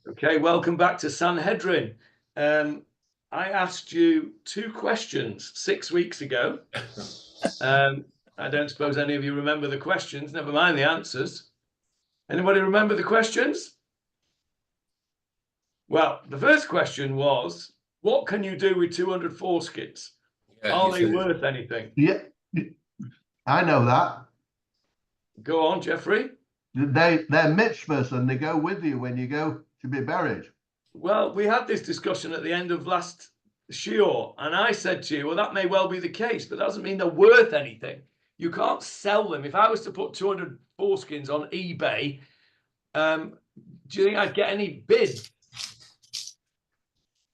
Okay, welcome back to Sanhedrin. I asked you 2 questions 6 weeks ago. I don't suppose any of you remember the questions, never mind the answers. Anybody remember the questions? Well, the first question was, what can you do with 200 foreskins? Are they worth anything? Yeah, I know that. Go on, Jeffrey. They're mitzvahs and they go with you when you go to be buried. Well, we had this discussion at the end of last shiur, and I said to you, well, that may well be the case, but that doesn't mean they're worth anything. You can't sell them. If I was to put 200 foreskins on eBay, do you think I'd get any bid?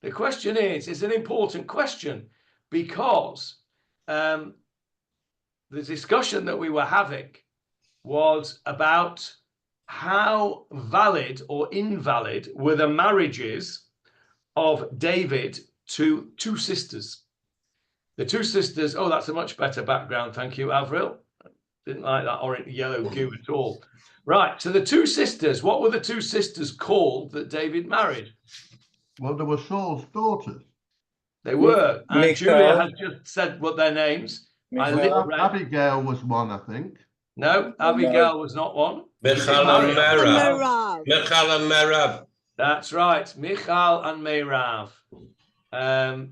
The question is, it's an important question because the discussion that we were having was about how valid or invalid were the marriages of David to 2 sisters. The 2 sisters, oh, that's a much better background. Thank you, Avril. Didn't like that orange yellow goo at all. Right, so the 2 sisters, what were the 2 sisters called that David married? Well, there were Saul's daughters. They were, and Julia has just said what their names. Abigail was one, I think. No, Abigail was not one. Michal and Merav. Michal and Merav. That's right, Michal and Merav.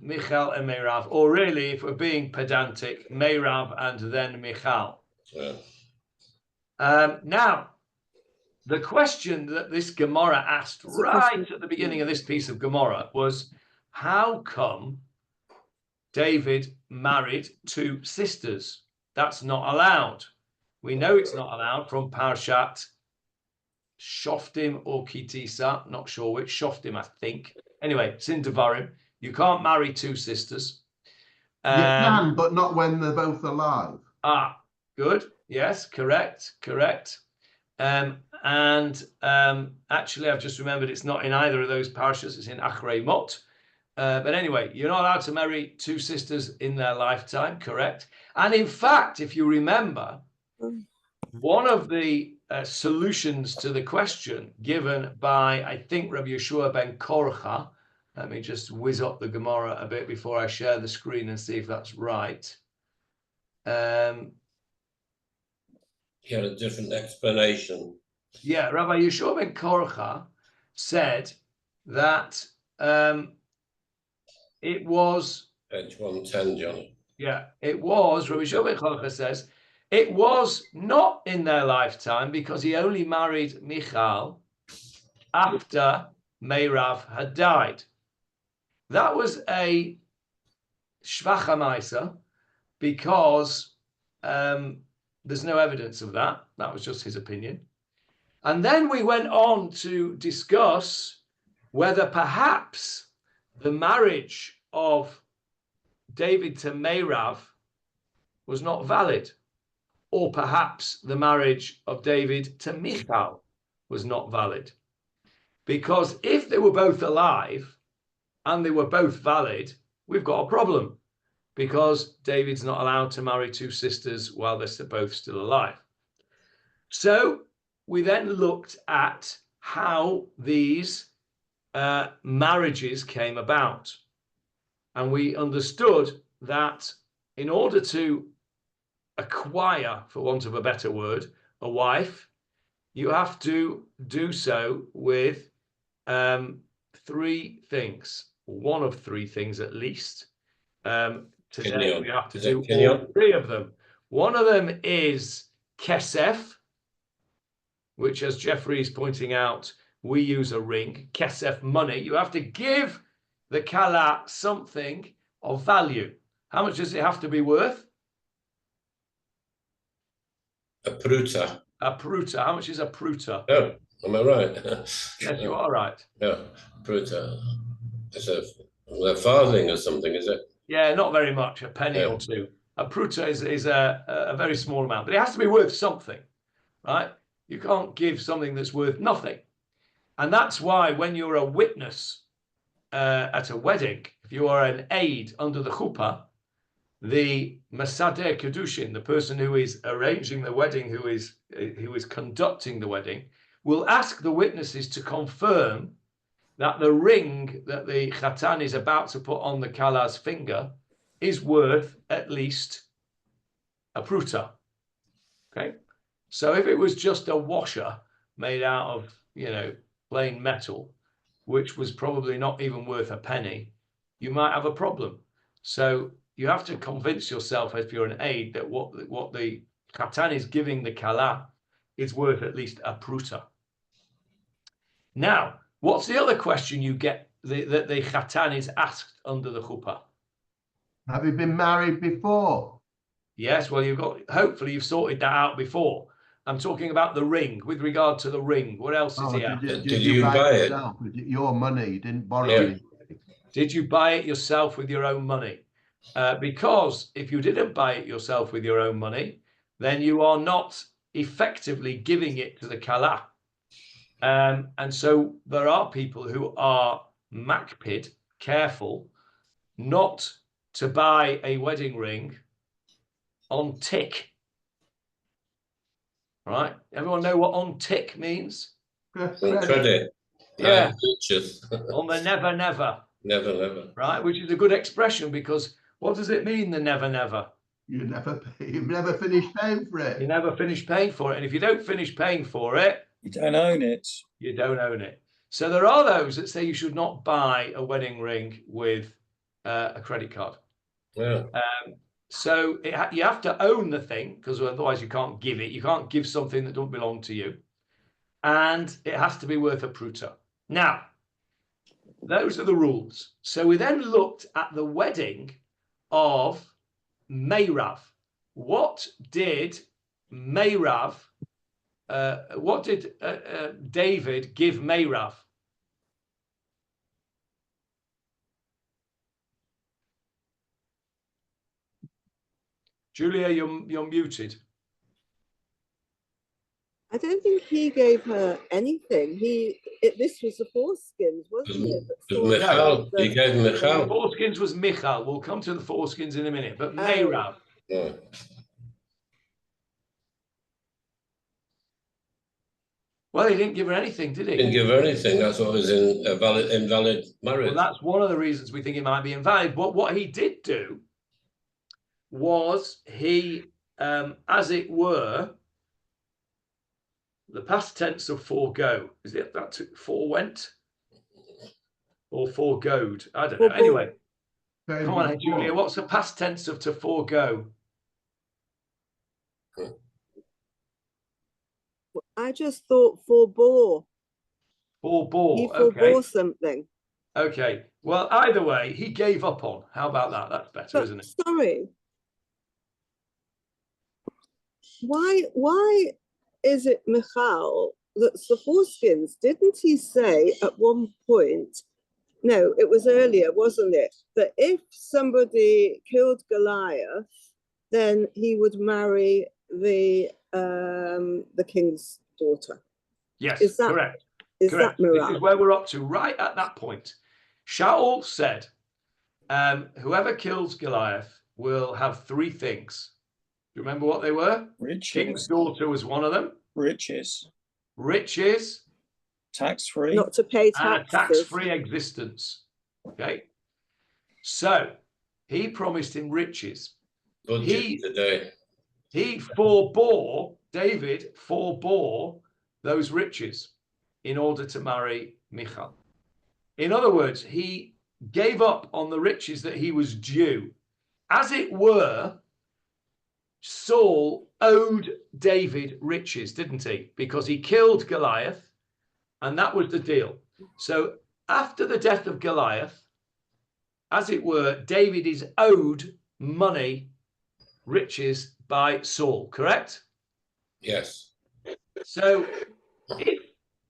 Michal and Merav, or really, if we're being pedantic, Merav and then Michal. Yeah. Now, the question that this Gemarah asked right at the beginning of this piece of Gemarah was, how come David married 2 sisters? That's not allowed. We know it's not allowed from Parshat Shoftim or Kitisa, not sure which, Shoftim, I think. Anyway, it's in Devarim. You can't marry 2 sisters. You can, but not when they're both alive. Ah, good. Yes, correct. Actually, I've just remembered it's not in either of those parashas. It's in Achrei Mot. But anyway, you're not allowed to marry 2 sisters in their lifetime, correct? And in fact, if you remember, one of the solutions to the question given by, I think, Rabbi Yeshua ben Korcha, let me just whiz up the Gemarah a bit before I share the screen and see if that's right. He had a different explanation. Yeah, Rabbi Yeshua ben Korcha said that it was... Page 110, Johnny. Yeah, it was, Rabbi Yeshua ben Korcha says, it was not in their lifetime because he only married Michal after Merav had died. That was a shvacha maisa because there's no evidence of that. That was just his opinion. And then we went on to discuss whether perhaps the marriage of David to Merav was not valid, or perhaps the marriage of David to Michal was not valid. Because if they were both alive and they were both valid, we've got a problem, because David's not allowed to marry 2 sisters while they're both still alive. So we then looked at how these marriages came about. And we understood that in order to acquire, for want of a better word, a wife, you have to do so with 3 things, one of 3 things at least. Today we have to do all 3 of them. One of them is kesef, which, as Jeffrey is pointing out, we use a ring, kesef, money. You have to give the kala something of value. How much does it have to be worth? A pruta. A pruta. How much is a pruta? Oh, am I right? Yes, you are right. Yeah, pruta. It's a farthing or something, is it? Yeah, not very much, a penny or 2. A pruta is a very small amount, but it has to be worth something, right? You can't give something that's worth nothing. And that's why when you're a witness at a wedding, if you are an aide under the chuppah, the Masadeh Kedushin, the person who is arranging the wedding, who is conducting the wedding, will ask the witnesses to confirm that the ring that the Chatan is about to put on the Kala's finger is worth at least a pruta. Okay, so if it was just a washer made out of, plain metal, which was probably not even worth a penny, you might have a problem. So you have to convince yourself, if you're an aide, that what the Chatan is giving the Kala is worth at least a pruta. Now, what's the other question you get that the Chatan is asked under the chuppah? Have you been married before? Yes, well, hopefully you've sorted that out before. I'm talking about the ring. With regard to the ring, what else is he after? Did you buy it yourself? Was it your money? You didn't borrow anything. Did you buy it yourself with your own money? Because if you didn't buy it yourself with your own money, then you are not effectively giving it to the Kala. And so there are people who are makpid, careful, not to buy a wedding ring on tick. Right? Everyone know what on tick means? Credit. Yeah. Purchase. On the never, never. Never, never. Right? Which is a good expression, because what does it mean, the never, never? You've never finished paying for it. You never finish paying for it. And if you don't finish paying for it, you don't own it. You don't own it. So there are those that say you should not buy a wedding ring with a credit card. Yeah. So you have to own the thing, because otherwise you can't give it. You can't give something that don't belong to you. And it has to be worth a pruta. Now, those are the rules. So we then looked at the wedding of Meirav. What did Meirav, David give Meirav? Julia, you're muted. I don't think he gave her anything. This was the foreskins, wasn't it? Michal. He gave Michal. The foreskins was Michal. We'll come to the foreskins in a minute. But Meirav. Yeah. Well, he didn't give her anything, did he? Didn't give her anything. That's what was invalid marriage. Well, that's one of the reasons we think it might be invalid. But what he did do was he, as it were, the past tense of forego. Is it that forewent or foregoed? I don't know. Anyway, come on, Julia. What's the past tense of to forego? I just thought forbore. Forbore. He forbore something. Okay. Well, either way, he gave up on. How about that? That's better, isn't it? Sorry. Why is it Michal that's the foreskins? Didn't he say at one point, no, it was earlier, wasn't it, that if somebody killed Goliath, then he would marry the king's daughter? Yes, is that correct. Is correct. that Michal? This is where we're up to, right at that point. Shaul said, whoever kills Goliath will have three things. Do you remember what they were? Riches. King's daughter was one of them. Riches. Riches. Tax-free. Not to pay taxes. And a tax-free existence. Okay. So he promised him riches. David forebore those riches in order to marry Michal. In other words, he gave up on the riches that he was due. As it were, Saul owed David riches, didn't he? Because he killed Goliath, and that was the deal. So after the death of Goliath, as it were, David is owed money, riches by Saul, correct? Yes. So if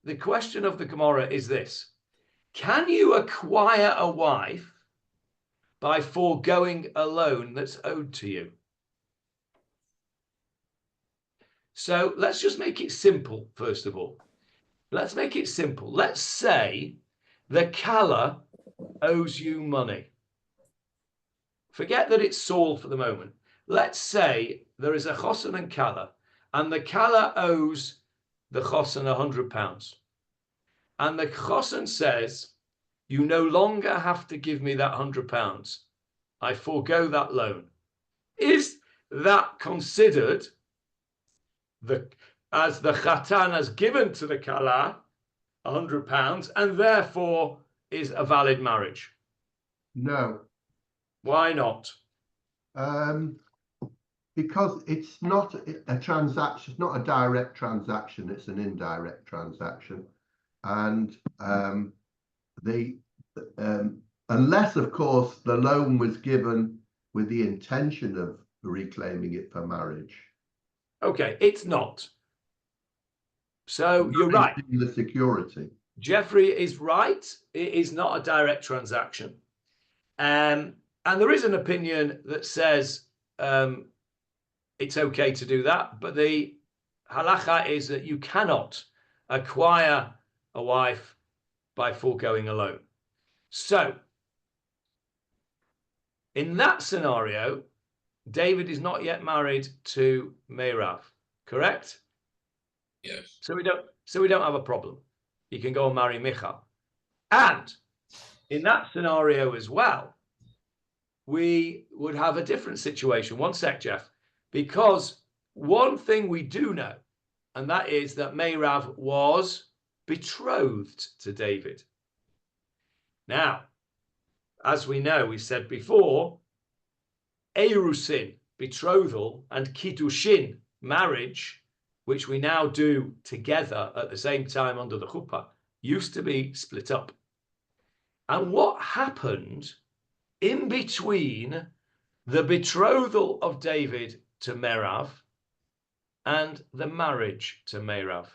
the question of the Gemarah is this: can you acquire a wife by foregoing a loan that's owed to you? So let's just make it simple, first of all. Let's make it simple. Let's say the Kala owes you money. Forget that it's Saul for the moment. Let's say there is a Chosan and Kala, and the Kala owes the chosen £100. And the chosen says, you no longer have to give me that £100. I forego that loan. Is that considered as the chatan has given to the kala £100 and therefore is a valid marriage? No. Why not? Because it's not a transaction, it's not a direct transaction, it's an indirect transaction. And unless, of course, the loan was given with the intention of reclaiming it for marriage. Okay, it's not. So you're right. The security. Jeffrey is right. It is not a direct transaction. And there is an opinion that says it's okay to do that, but the halacha is that you cannot acquire a wife by foregoing a loan. So in that scenario, David is not yet married to Meirav, correct? Yes. So we don't have a problem. He can go and marry Michal. And in that scenario as well, we would have a different situation. One sec, Jeff. Because one thing we do know, and that is that Meirav was betrothed to David. Now, as we know, we said before, Erusin, betrothal, and Kiddushin, marriage, which we now do together at the same time under the chuppah, used to be split up. And what happened in between the betrothal of David to Meirav and the marriage to Meirav?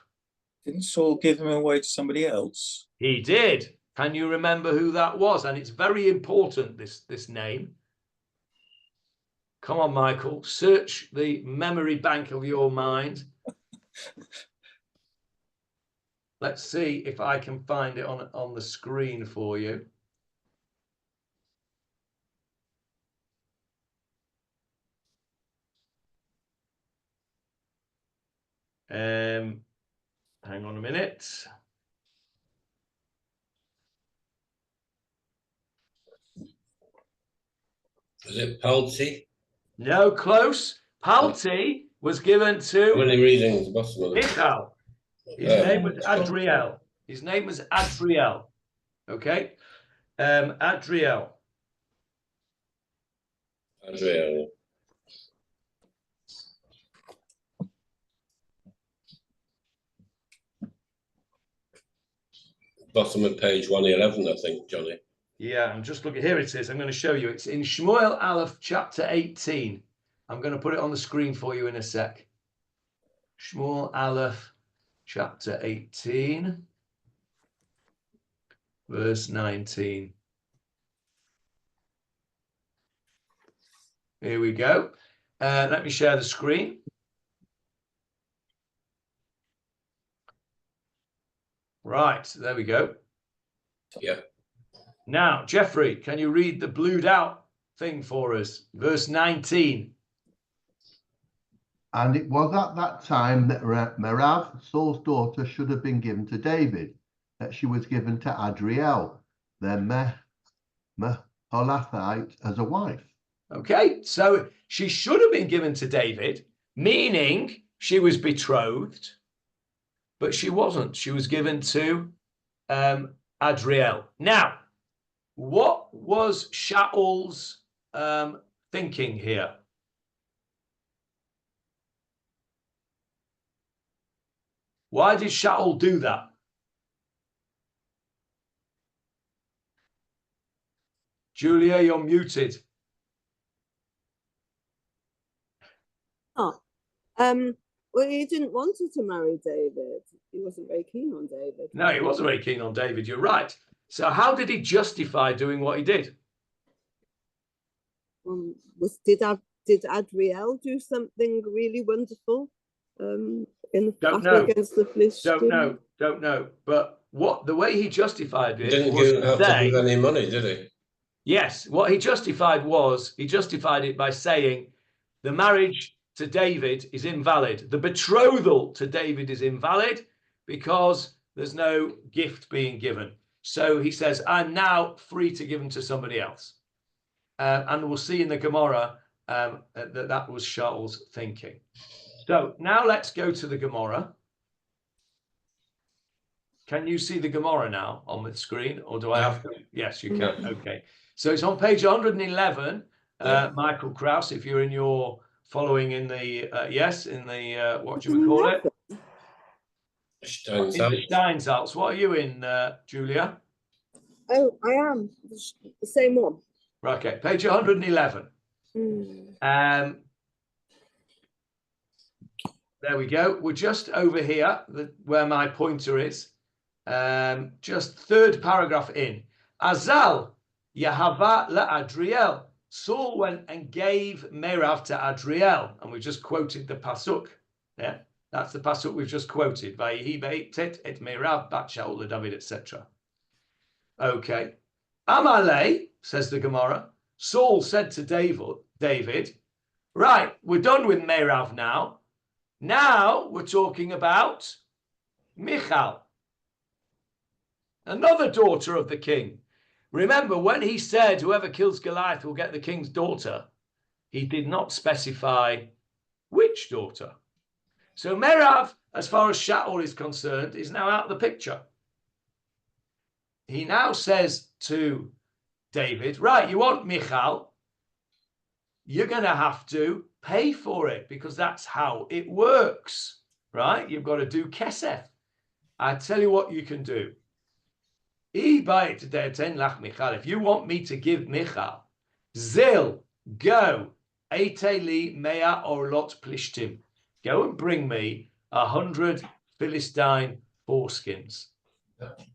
Didn't Saul give him away to somebody else? He did. Can you remember who that was? And it's very important, this name. Come on, Michael, search the memory bank of your mind. Let's see if I can find it on the screen for you. Hang on a minute. Is it Palti? No, close. Palti was given to I'm only reading the bottom of it. Michal. His name was Adriel. His name was Adriel. Okay. Adriel. Adriel. Bottom of page 111, I think, Johnny. Yeah, I'm just looking. Here it is. I'm going to show you. It's in Shmuel Aleph, chapter 18. I'm going to put it on the screen for you in a sec. Shmuel Aleph, chapter 18, verse 19. Here we go. Let me share the screen. Right, there we go. Yeah. Now, Jeffrey, can you read the blued out thing for us? Verse 19. And it was at that time that Meirav, Saul's daughter, should have been given to David, that she was given to Adriel, the Meholathite, as a wife. Okay, so she should have been given to David, meaning she was betrothed, but she wasn't. She was given to Adriel. Now, what was Shaul's thinking here? Why did Shaul do that? Julia, you're muted. Oh, well, he didn't want her to marry David. He wasn't very keen on David. No, he wasn't very keen on David. You're right. So how did he justify doing what he did? Did Adriel do something really wonderful in the battle against the Philistines? Don't know. But the way he justified it, Didn't have to give any money, did he? Yes. What he justified it by saying the marriage to David is invalid. The betrothal to David is invalid because there's no gift being given. So he says, I'm now free to give them to somebody else. And we'll see in the Gemarah that was Shaul's thinking. So now let's go to the Gemarah. Can you see the Gemarah now on the screen, or do I have to? Yes, you can. Okay. So it's on page 111. Michael Krauss, if you're in your following in the what do you call it? In the Steinsaltz. What are you in, Julia? Oh, I am the same one. Okay, page 111. There we go. We're just over here, where my pointer is. Just third paragraph in. Azal Yahava LaAdriel. Saul went and gave Merav to Adriel, and we just quoted the pasuk. Yeah, that's the pasuk we've just quoted. Vayihi be'tet et Merav bat Shaul David, etc. Okay. Amalei, says the Gemarah. Saul said to David, right, we're done with Merav now. Now we're talking about Michal, another daughter of the king. Remember, when he said whoever kills Goliath will get the king's daughter, he did not specify which daughter. So Merav, as far as Shaul is concerned, is now out of the picture. He now says to David, right, you want Michal, you're going to have to pay for it, because that's how it works, right? You've got to do kesef. I tell you what you can do. If you want me to give Michal, Zil, go, Eiteli mea orlot plishtim. Go and bring me 100 Philistine foreskins.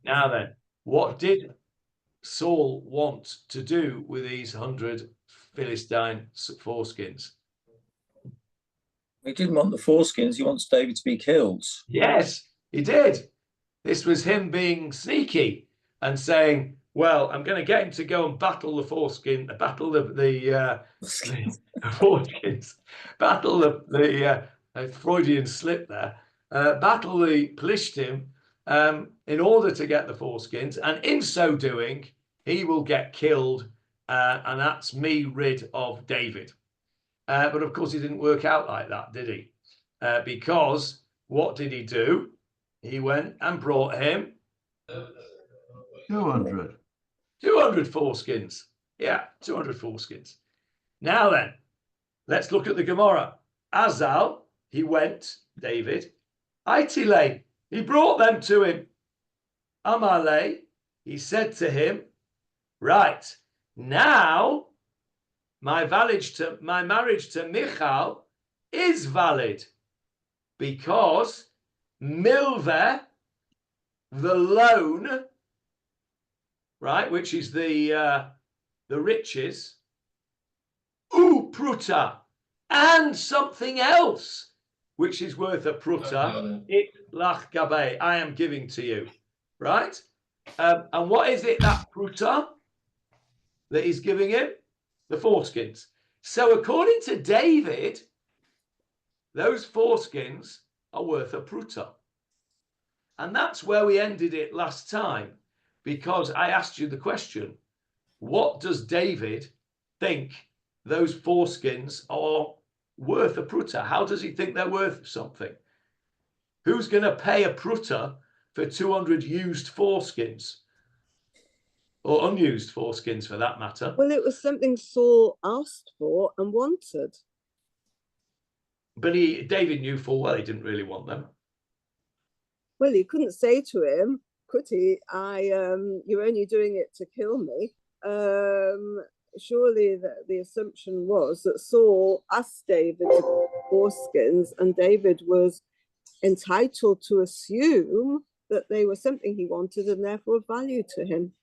Now then, what did Saul want to do with these 100 Philistine foreskins? He didn't want the foreskins. He wants David to be killed. Yes, he did. This was him being sneaky and saying, well, I'm going to get him to go and battle the foreskin, battle the foreskins, battle the Freudian slip there, battle the Plishtim in order to get the foreskins. And in so doing, he will get killed. And that's me rid of David. But of course, it didn't work out like that, did he? Because what did he do? He went and brought him 200 foreskins. Yeah, 200 foreskins. Now then, let's look at the Gemarah. Azal, he went, David. Itile, he brought them to him. Amalei, he said to him, right, now my marriage to Michal is valid, because milveh, the loan, right, which is the riches, pruta, and something else which is worth a pruta, it lach gabe, I am giving to you, right? And what is it, that pruta that he's giving him? The foreskins. So according to David, those foreskins are worth a pruta. And that's where we ended it last time, because I asked you the question, what does David think those foreskins are worth a pruta? How does he think they're worth something? Who's going to pay a pruta for 200 used foreskins? Or unused foreskins, for that matter. Well, it was something Saul asked for and wanted. But David knew full well he didn't really want them. Well, he couldn't say to him, could he? You're only doing it to kill me. Surely the assumption was that Saul asked David for foreskins, and David was entitled to assume that they were something he wanted and therefore of value to him.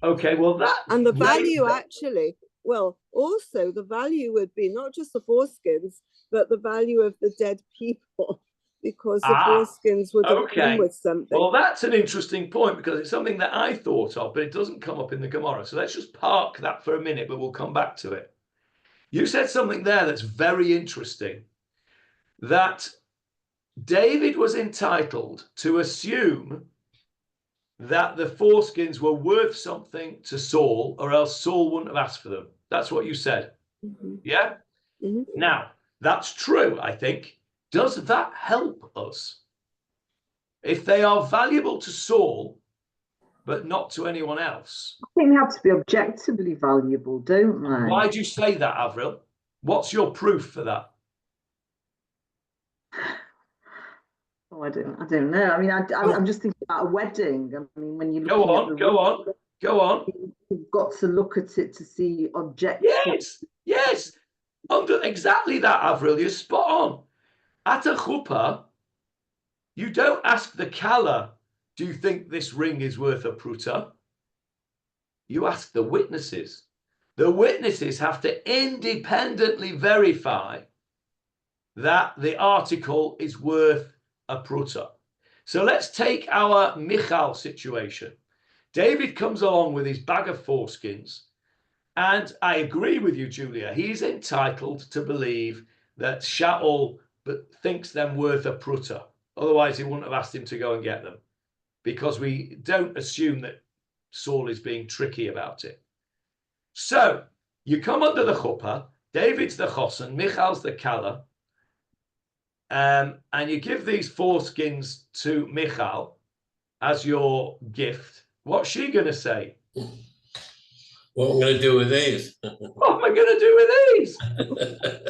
Okay, well that... And the value actually, well, also the value would be not just the foreskins, but the value of the dead people, because the foreskins would have come with something. Well, that's an interesting point, because it's something that I thought of, but it doesn't come up in the Gemarah. So let's just park that for a minute, but we'll come back to it. You said something there that's very interesting, that David was entitled to assume that the foreskins were worth something to Saul, or else Saul wouldn't have asked for them. That's what you said. Yeah? Now, that's true, I think. Does that help us? If they are valuable to Saul, but not to anyone else. I think they have to be objectively valuable, don't they? Why do you say that, Avril? What's your proof for that? Oh, I don't know. I mean, I'm just thinking about a wedding. I mean, when you go on. You've got to look at it to see objectives. Yes. Under exactly that, Avril. You're spot on. At a chuppah, you don't ask the kala, do you think this ring is worth a pruta? You ask the witnesses. The witnesses have to independently verify that the article is worth a pruta. So let's take our Michal situation. David comes along with his bag of foreskins, and I agree with you, Julia. He's entitled to believe that Shaul thinks them worth a pruta. Otherwise, he wouldn't have asked him to go and get them, because we don't assume that Saul is being tricky about it. So you come under the chuppah, David's the chosen, Michal's the kala, and you give these foreskins to Michal as your gift. What's she going to say? What am I going to do with these? What am I going to do with these?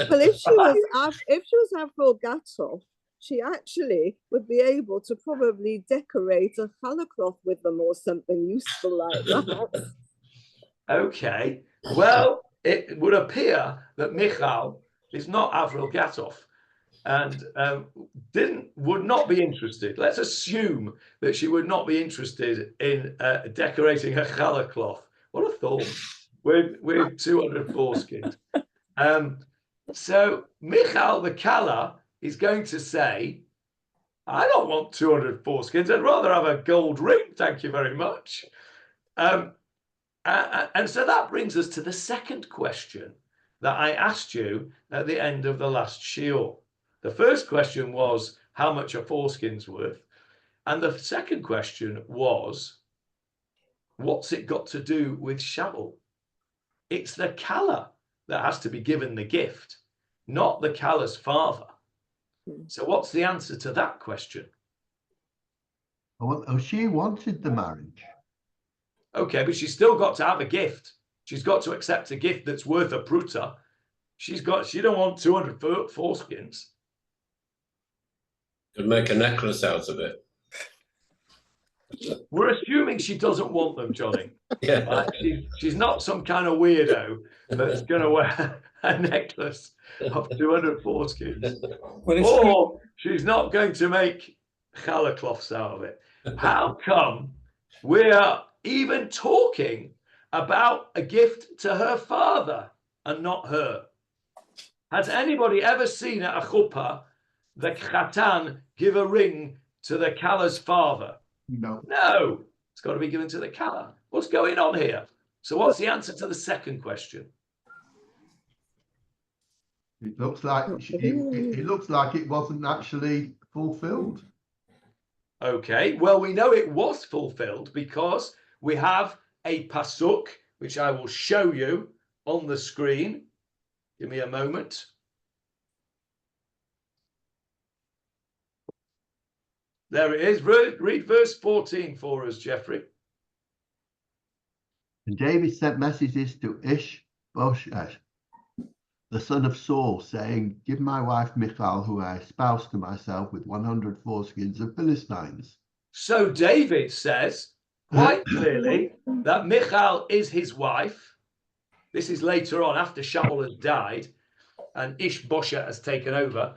Well, if she was Avril Gatov, she actually would be able to probably decorate a challah cloth with them or something useful like that. Okay. Well, it would appear that Michal is not Avril Gatov and would not be interested. Let's assume that she would not be interested in decorating a challah cloth. What a thought. With 200 foreskins. So Michal the kala is going to say, I don't want 200 foreskins. I'd rather have a gold ring. Thank you very much. And so that brings us to the second question that I asked you at the end of the last shiur. The first question was, how much are foreskins worth? And the second question was, what's it got to do with Shaul? It's the kala that has to be given the gift, not the kala's father. So what's the answer to that question? Oh, she wanted the marriage. Okay, but she's still got to have a gift. She's got to accept a gift that's worth a pruta. She don't want 200 foreskins. Could make a necklace out of it. We're assuming she doesn't want them, Johnny. Yeah. She's not some kind of weirdo that's going to wear a necklace of 200 foreskins. Or she's not going to make challah cloths out of it. How come we're even talking about a gift to her father and not her? Has anybody ever seen at a chuppah the chatan give a ring to the kala's father? No, it's got to be given to the kala. What's going on here? So what's the answer to the second question? It looks like it looks like it wasn't actually fulfilled. Okay, well, we know it was fulfilled because we have a pasuk, which I will show you on the screen. Give me a moment. There it is. Read verse 14 for us, Jeffrey. And David sent messages to Ish-bosheth, the son of Saul, saying, give my wife Michal, who I espoused to myself, with 100 foreskins of Philistines. So David says quite clearly that Michal is his wife. This is later on, after Shaul has died and Ish-bosheth has taken over.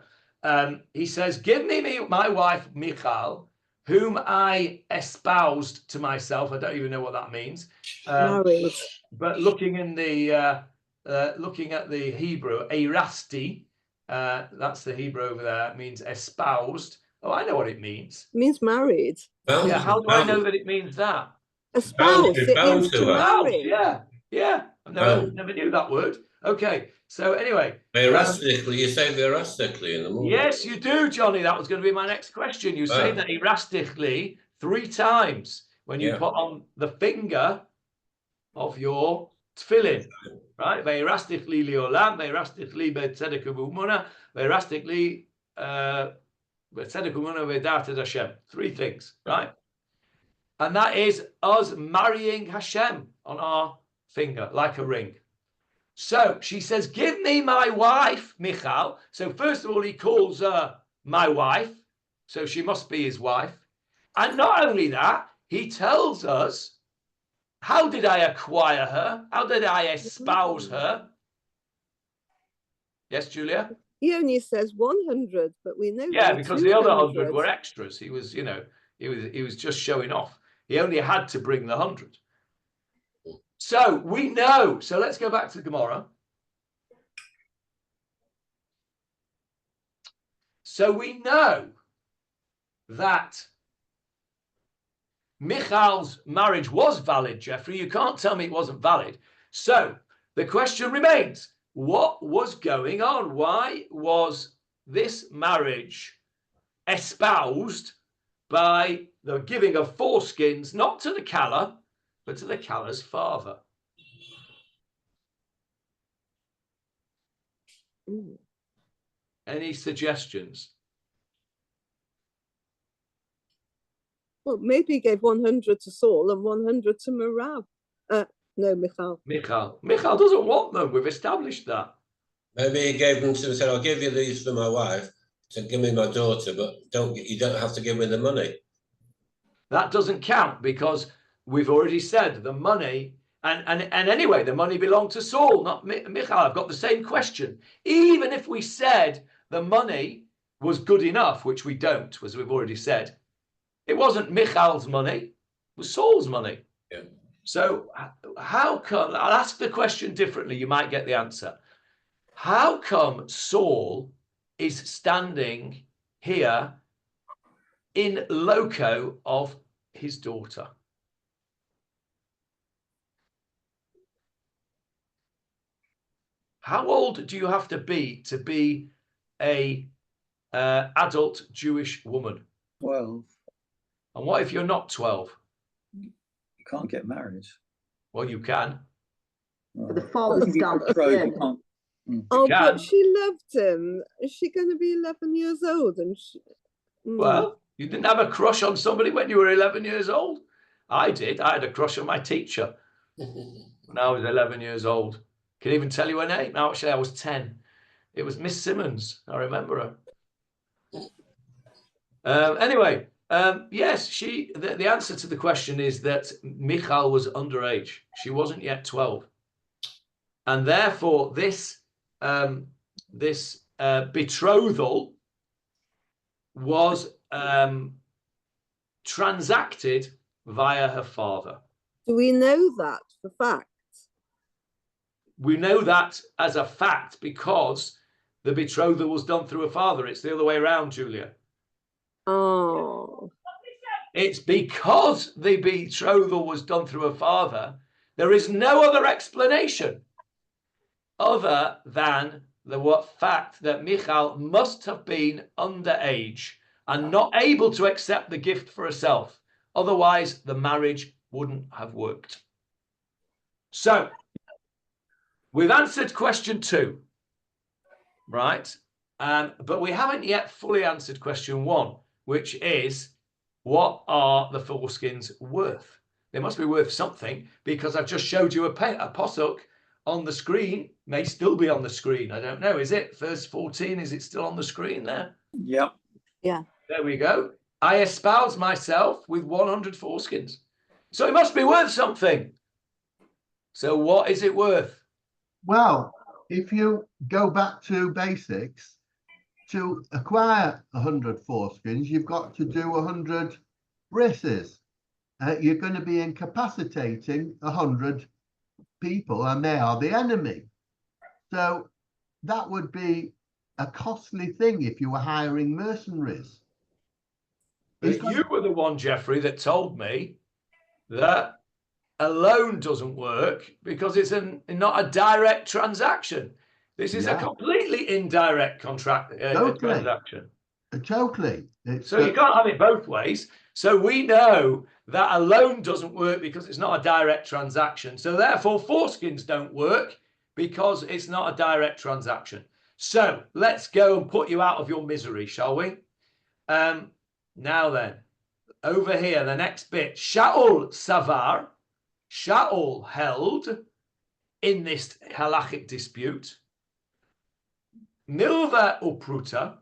He says, give me my wife Michal, whom I espoused to myself. I don't even know what that means. But looking at the Hebrew, erasti, that's the Hebrew over there, it means espoused. Oh, I know what it means. It means married. Yeah, how do I know that it means that? Espoused, it means to marry. Yeah. I never knew that word. Okay, so anyway. Erastically, you say erastically in the morning. Yes, you do, Johnny. That was going to be my next question. You say that erastically 3 times when you put on the finger of your tefillin, right? Ve'erastically liolam, ve'erastically betzedek u'muna, ve'erastically betzedek u'muna ve'datet Hashem. 3 things, right? And that is us marrying Hashem on our finger, like a ring. So she says, give me my wife, Michal. So first of all, he calls her my wife. So she must be his wife. And not only that, he tells us, how did I acquire her? How did I espouse her? Yes, Julia? He only says 100, but we know. Yeah, because the other 100 were extras. He was, you know, he was just showing off. He only had to bring the 100. So we know. So let's go back to Gemarah. So we know that Michal's marriage was valid, Jeffrey. You can't tell me it wasn't valid. So the question remains, what was going on? Why was this marriage espoused by the giving of foreskins, not to the Kala, but to the Kala's father? Any suggestions? Well, maybe he gave 100 to Saul and 100 to Merav. No, Michal. Michal doesn't want them. We've established that. Maybe he gave them to and said, I'll give you these for my wife, so give me my daughter, but you don't have to give me the money. That doesn't count because we've already said the money, and anyway, the money belonged to Saul, not Michal. I've got the same question. Even if we said the money was good enough, which we don't, as we've already said, it wasn't Michal's money, it was Saul's money. Yeah. So how come, I'll ask the question differently, you might get the answer. How come Saul is standing here in loco of his daughter? How old do you have to be a adult Jewish woman? 12. And what if you're not 12? You can't get married. Well, you can. But the father's down You can't. Oh, can. but she loved him. Is she going to be 11 years old? And Well, you didn't have a crush on somebody when you were 11 years old. I did. I had a crush on my teacher when I was 11 years old. Can even tell you her name. Actually, I was 10. It was Miss Simmons. I remember her. Anyway, yes, the answer to the question is that Michal was underage. She wasn't yet 12. And therefore, this betrothal was transacted via her father. do we know that for fact? We know that as a fact because the betrothal was done through her father. It's the other way around, Julia. Oh. It's because the betrothal was done through her father. There is no other explanation other than the fact that Michal must have been underage and not able to accept the gift for herself. Otherwise, the marriage wouldn't have worked. So, we've answered question 2, right? But we haven't yet fully answered question 1, which is, what are the foreskins worth? They must be worth something because I've just showed you a pasuk on the screen. May still be on the screen. I don't know. Is it verse 14? Is it still on the screen there? Yep. Yeah. There we go. I espouse myself with 100 foreskins. So it must be worth something. So what is it worth? Well, if you go back to basics, to acquire 100 foreskins, you've got to do 100 braces. You're going to be incapacitating 100 people, and they are the enemy. So that would be a costly thing if you were hiring mercenaries. But you were the one, Jeffrey, that told me that a loan doesn't work because it's not a direct transaction. This is a completely indirect contract transaction. Totally. So you can't have it both ways. So we know that a loan doesn't work because it's not a direct transaction. So therefore, foreskins don't work because it's not a direct transaction. So let's go and put you out of your misery, shall we? Now then, over here, the next bit. Shaul Savar. Shaul held in this halachic dispute. Milva upruta.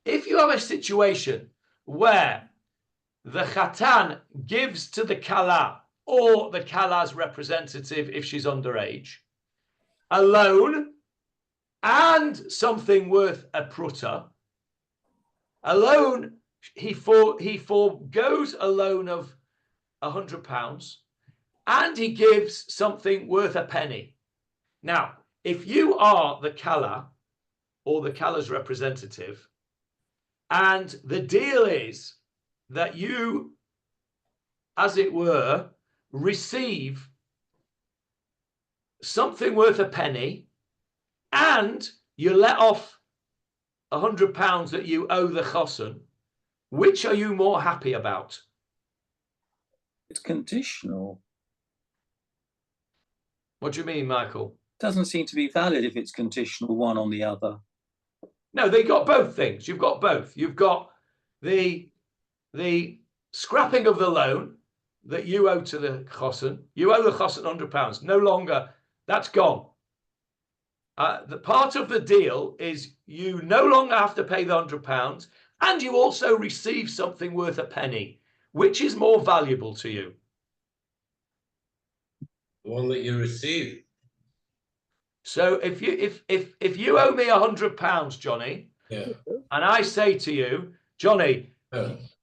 If you have a situation where the Khatan gives to the Kala or the Kala's representative if she's underage a loan and something worth a pruta, a loan, he foregoes a loan of £100 and he gives something worth a penny. Now, if you are the Kala or the Kala's representative, and the deal is that you, as it were, receive something worth a penny and you let off £100 that you owe the chosen, which are you more happy about? It's conditional. What do you mean, Michael? Doesn't seem to be valid if it's conditional one on the other. No, they got both things. You've got both. You've got the scrapping of the loan that you owe to the chosen. You owe the chosen £100. No longer, that's gone. The part of the deal is you no longer have to pay the £100, and you also receive something worth a penny. Which is more valuable to you? The one that you receive. So if you owe me £100, Johnny, Yeah. and I say to you, Johnny,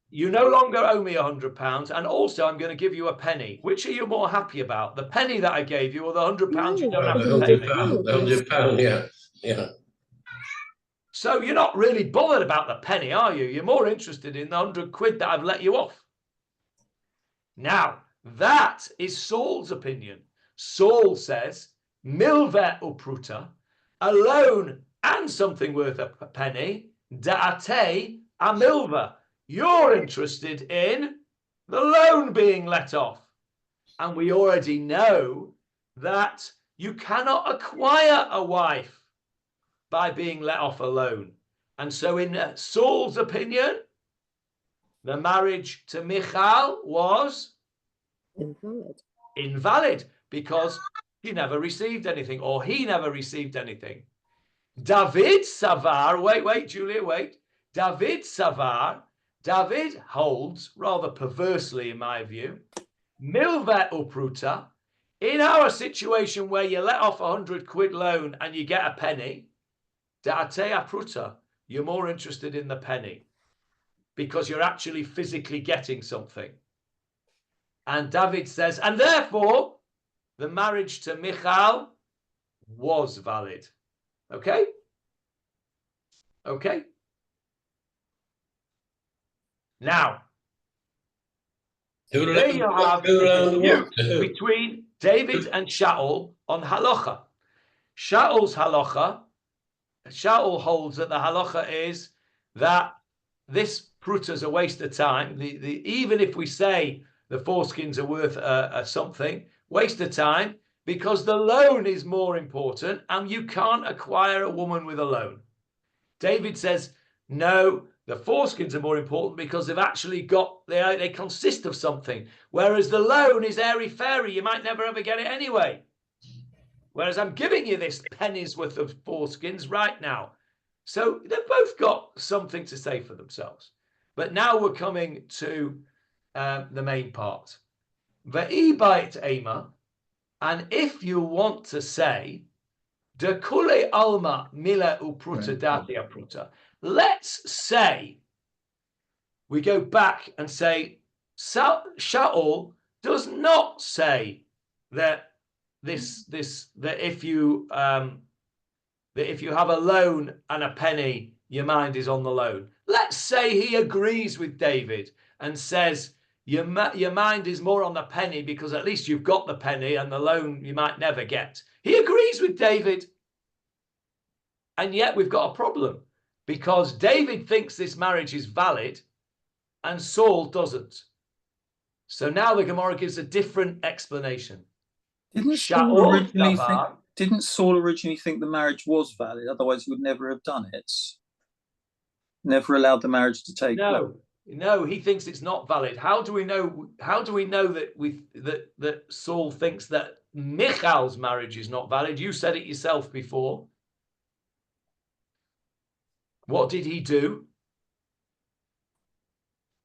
you no longer owe me £100, and also I'm going to give you a penny. Which are you more happy about? The penny that I gave you, or the £100 you don't have to pay me? The £100, yeah, yeah. So you're not really bothered about the penny, are you? You're more interested in the £100 that I've let you off. Now, that is Saul's opinion. Saul says, Milve upruta, a loan and something worth a penny, da'ate a milva. You're interested in the loan being let off. And we already know that you cannot acquire a wife by being let off a loan. And so in Saul's opinion, the marriage to Michal was invalid because he never received anything, or he never received anything. David Savar, wait, Julia, wait. David Savar, David holds, rather perversely in my view, Milve upruta, in our situation where you let off £100 loan and you get a penny, da'ate apruta, you're more interested in the penny because you're actually physically getting something. And David says, and therefore, the marriage to Michal was valid. Okay? Okay? Now, there you have the dispute between David and Shaul on halacha. Shaul's halacha, Shaul holds that the halacha is that this pruta is a waste of time. Even if we say the foreskins are worth something, waste of time, because the loan is more important and you can't acquire a woman with a loan. David says, no, the foreskins are more important because they've actually got, they consist of something. Whereas the loan is airy-fairy. You might never ever get it anyway. Whereas I'm giving you this penny's worth of foreskins right now. So they've both got something to say for themselves. But now we're coming to the main part. Ve'ibait ema, and if you want to say, de kule alma mila upruta dati apruta, let's say we go back and say Shaul does not say that that if you have a loan and a penny, your mind is on the loan. Let's say he agrees with David and says your mind is more on the penny because at least you've got the penny and the loan you might never get. He agrees with David. And yet we've got a problem because David thinks this marriage is valid and Saul doesn't. So now the Gemarah gives a different explanation. Didn't Saul originally think the marriage was valid? Otherwise, he would never have done it. Never allowed the marriage to take place. No, he thinks it's not valid. How do we know? How do we know that Saul thinks that Michal's marriage is not valid? You said it yourself before. What did he do?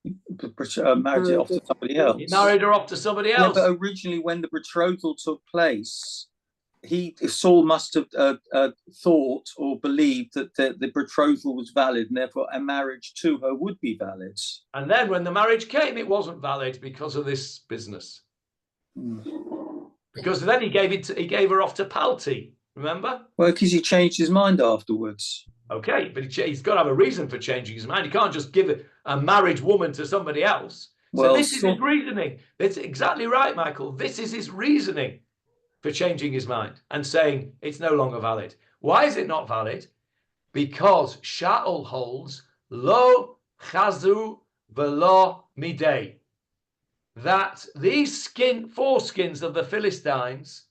Married it off to somebody else. He married her off to somebody else. Yeah, but originally, when the betrothal took place, Saul must have thought or believed that the betrothal was valid, and therefore a marriage to her would be valid. And then when the marriage came, it wasn't valid because of this business. Because then he gave her off to Palti. Remember? Well, because he changed his mind afterwards. Okay, but he's got to have a reason for changing his mind. He can't just give a married woman to somebody else. So this is his reasoning. That's exactly right, Michael. This is his reasoning for changing his mind and saying it's no longer valid. Why is it not valid? Because Shaul holds lo chazu velo midei, that these foreskins of the Philistines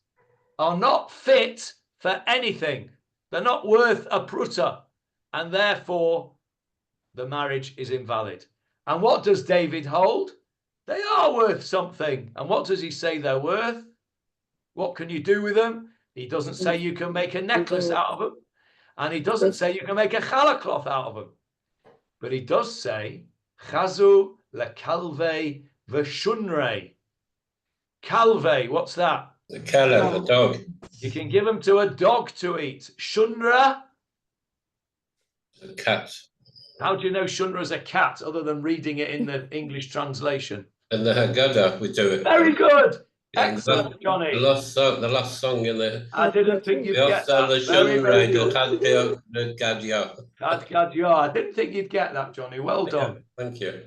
are not fit for anything. They're not worth a pruta, and therefore the marriage is invalid. And what does David hold? They are worth something. And what does he say they're worth? What can you do with them? He doesn't say you can make a necklace out of them. And he doesn't say you can make a challah cloth out of them. But he does say, chazu lekalve v'shunrei. Kalve, what's that? The kalv, a dog. You can give them to a dog to eat. Shunra? A cat. How do you know Shunra is a cat other than reading it in the English translation? And the Haggadah, we do it. Very good. Yeah, Excellent, Johnny. The last song in the... I didn't think you'd get that. Very, very good. I didn't think you'd get that, Johnny. Well done. Yeah, thank you.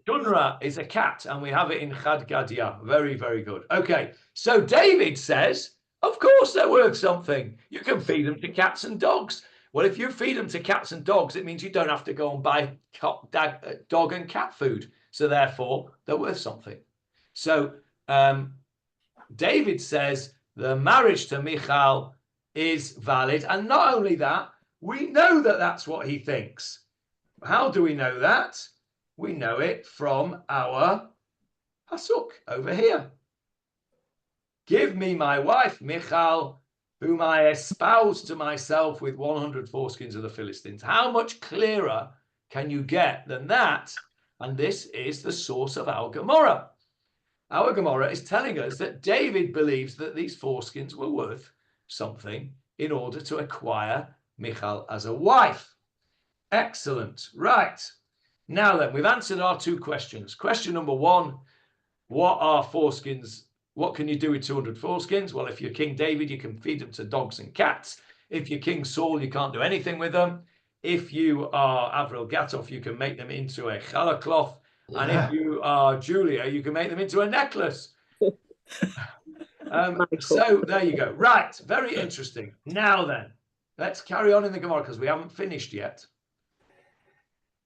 Shunra is a cat, and we have it in Chad Gadia. Very, very good. Okay, so David says, of course they're worth something. You can feed them to cats and dogs. Well, if you feed them to cats and dogs, it means you don't have to go and buy dog and cat food. So therefore, they're worth something. So David says the marriage to Michal is valid. And not only that, we know that that's what he thinks. How do we know that? We know it from our pasuk over here. Give me my wife, Michal, whom I espouse to myself with 100 foreskins of the Philistines. How much clearer can you get than that? And this is the source of our Gemarah. Our Gemarah is telling us that David believes that these foreskins were worth something in order to acquire Michal as a wife. Excellent. Right. Now then, we've answered our two questions. Question number one, what are foreskins? What can you do with 200 foreskins? Well, if you're King David, you can feed them to dogs and cats. If you're King Saul, you can't do anything with them. If you are Avril Gatov, you can make them into a challah cloth. And if you are Julia, you can make them into a necklace. So there you go. Right. Very interesting. Now then, let's carry on in the Gemarah because we haven't finished yet.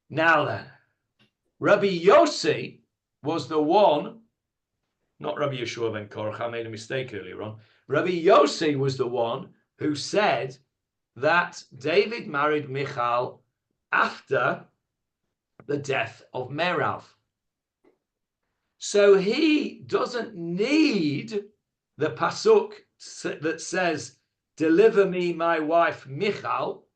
Now then, Rabbi Yossi was the one, not Rabbi Yeshua ben Korach, I made a mistake earlier on. Rabbi Yossi was the one who said that David married Michal after the death of Merav. So he doesn't need the pasuk that says, deliver me my wife Michal,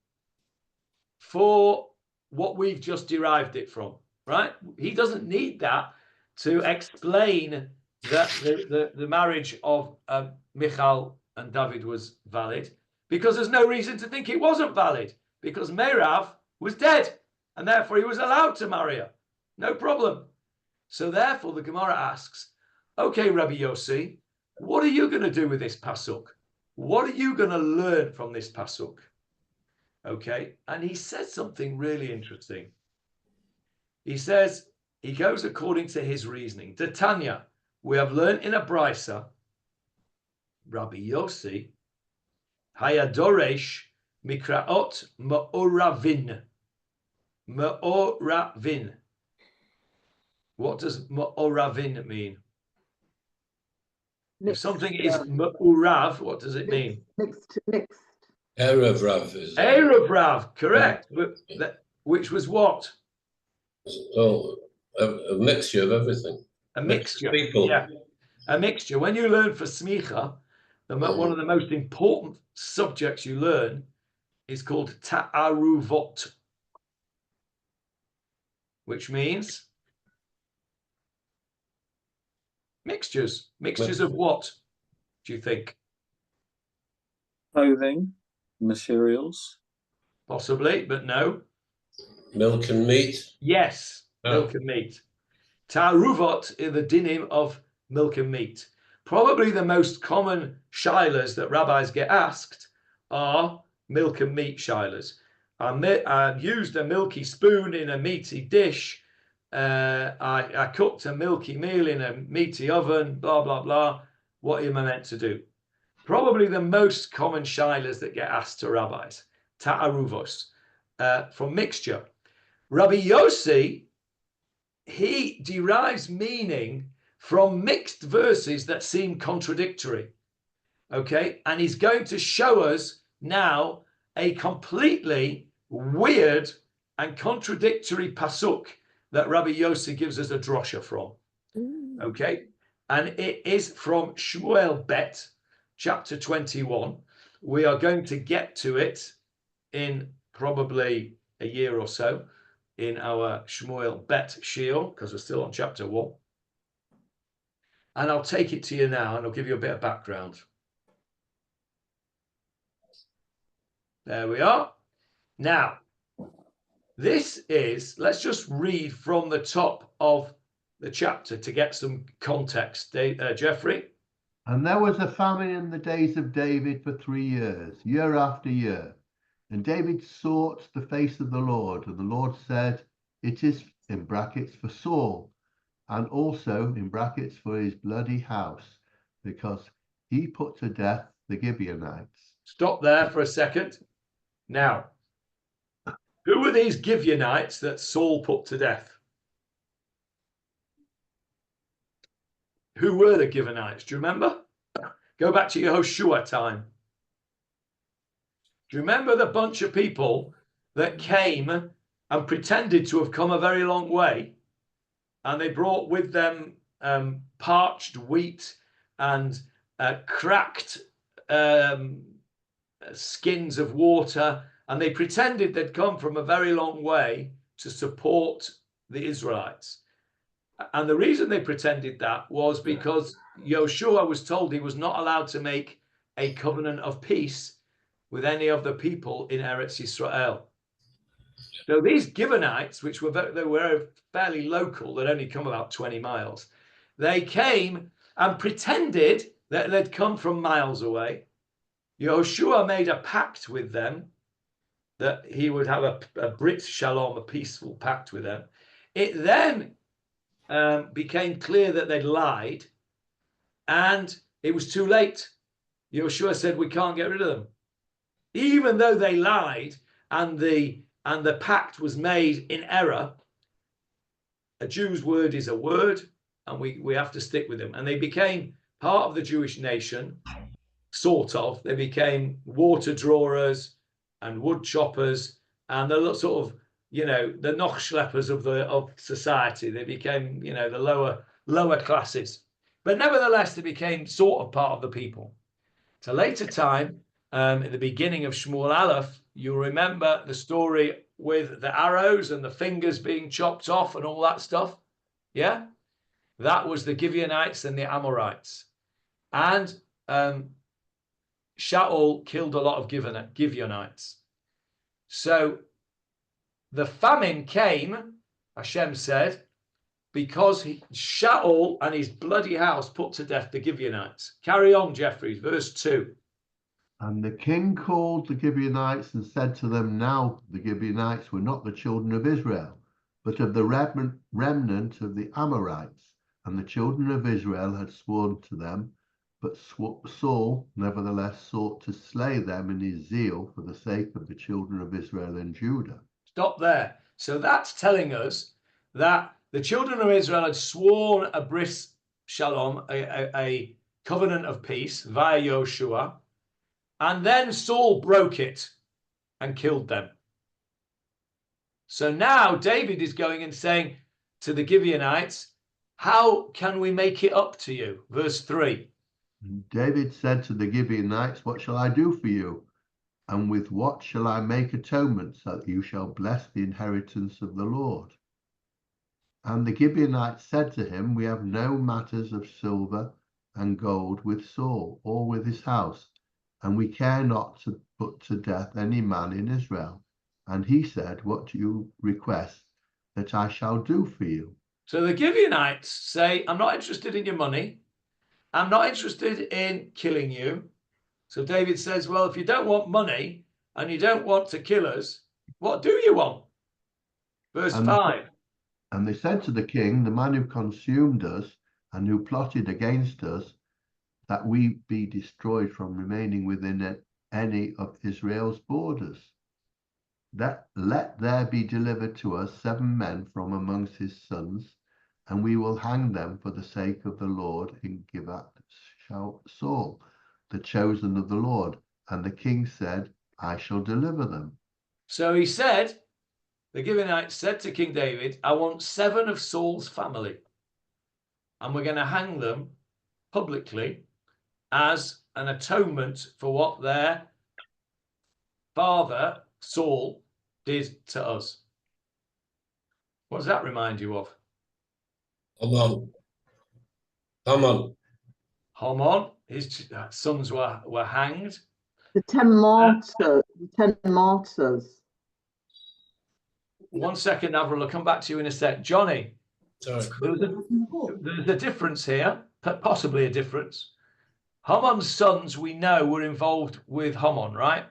for what we've just derived it from, right? He doesn't need that to explain that the marriage of Michal and David was valid, because there's no reason to think it wasn't valid, because Merav was dead, and therefore he was allowed to marry her. No problem. So therefore the Gemarah asks, okay, Rabbi Yossi, what are you going to do with this pasuk? What are you going to learn from this pasuk? Okay, and he says something really interesting. He says, he goes according to his reasoning. The Tanya, we have learned in a brisa, Rabbi Yossi, Hayadoresh Mikraot Ma'oravin. Ma'oravin. What does Ma'oravin mean? If something is Ma'urav, what does it mean? Mixed. Erev Rav is Erev Rav, correct. Which was what? A mixture of everything. A mixture. People. Yeah. A mixture. When you learn for smicha, one of the most important subjects you learn is called ta'aruvot, which means mixtures. Mixtures of what, do you think? Clothing, materials. Possibly, but no. Milk and meat. Yes, milk and meat. Ta'aruvot is the dinim of milk and meat. Probably the most common shilas that rabbis get asked are milk and meat shilas. I used a milky spoon in a meaty dish. I cooked a milky meal in a meaty oven, blah, blah, blah. What am I meant to do? Probably the most common shilas that get asked to rabbis. Ta'aruvos, from mixture. Rabbi Yossi, he derives meaning from mixed verses that seem contradictory. Okay, and he's going to show us now a completely weird and contradictory pasuk that Rabbi Yossi gives us a drosha from. Okay, and it is from Shmuel Bet, chapter 21. We are going to get to it in probably a year or so in our Shmuel Bet Shiur, because we're still on chapter 1. And I'll take it to you now, and I'll give you a bit of background. There we are. Now, this is, let's just read from the top of the chapter to get some context. Jeffrey? And there was a famine in the days of David for 3 years, year after year. And David sought the face of the Lord, and the Lord said, it is, in brackets, for Saul, and also, in brackets, for his bloody house, because he put to death the Gibeonites. Stop there for a second. Now, who were these Gibeonites that Saul put to death? Who were the Gibeonites? Do you remember? Go back to Yehoshua time. Do you remember the bunch of people that came and pretended to have come a very long way? And they brought with them parched wheat and cracked skins of water. And they pretended they'd come from a very long way to support the Israelites. And the reason they pretended that was because Yehoshua was told he was not allowed to make a covenant of peace with any of the people in Eretz Yisrael. So these Gibeonites, which were fairly local, they'd only come about 20 miles, they came and pretended that they'd come from miles away. Yehoshua made a pact with them, that he would have a Brit Shalom, a peaceful pact with them. It then became clear that they'd lied, and it was too late. Yehoshua said, we can't get rid of them. Even though they lied and the pact was made in error, a Jew's word is a word, and we have to stick with them. And they became part of the Jewish nation, sort of. They became water drawers and wood choppers and the sort of, the noch schleppers of society. They became, the lower classes. But nevertheless, they became sort of part of the people. At a later time, at the beginning of Shmuel Aleph, you'll remember the story with the arrows and the fingers being chopped off and all that stuff. Yeah? That was the Gibeonites and the Amorites. And Shaul killed a lot of Gibeonites. So the famine came, Hashem said, because Shaul and his bloody house put to death the Gibeonites. Carry on, Jeffrey, verse 2. And the king called the Gibeonites and said to them, now the Gibeonites were not the children of Israel, but of the remnant of the Amorites. And the children of Israel had sworn to them, but Saul nevertheless sought to slay them in his zeal for the sake of the children of Israel and Judah. Stop there. So that's telling us that the children of Israel had sworn a bris shalom, a covenant of peace via Joshua, and then Saul broke it and killed them. So now David is going and saying to the Gibeonites, how can we make it up to you? Verse 3. David said to the Gibeonites, what shall I do for you? And with what shall I make atonement, so that you shall bless the inheritance of the Lord? And the Gibeonites said to him, we have no matters of silver and gold with Saul or with his house, and we care not to put to death any man in Israel. And he said, what do you request that I shall do for you? So the Gibeonites say, I'm not interested in your money. I'm not interested in killing you. So David says, well, if you don't want money and you don't want to kill us, what do you want? Verse 5. And they said to the king, the man who consumed us and who plotted against us, that we be destroyed from remaining within any of Israel's borders. Let there be delivered to us 7 men from amongst his sons, and we will hang them for the sake of the Lord in Gibeath Saul, the chosen of the Lord. And the king said, I shall deliver them. So he said, the Gibeonites said to King David, I want 7 of Saul's family, and we're going to hang them publicly as an atonement for what their father, Saul, did to us. What does that remind you of? Haman. Haman, his sons were hanged. The 10 martyrs. The 10 martyrs. 1 second, Avril, I'll come back to you in a sec. Johnny, Sorry. there's a difference here, possibly a difference. Haman's sons, we know, were involved with Haman, right?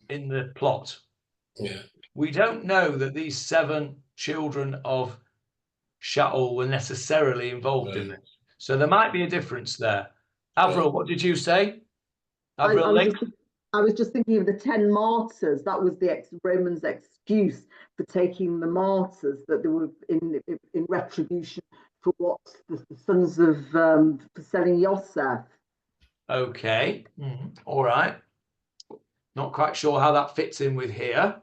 In the plot. Yeah. We don't know that these 7 children of Shaul were necessarily involved in this. So there might be a difference there. Avril, what did you say? Avril, I was just thinking of the 10 martyrs. That was the Romans' excuse for taking the martyrs, that they were in retribution for what the sons of for selling Yosef. Okay. All right. Not quite sure how that fits in with here.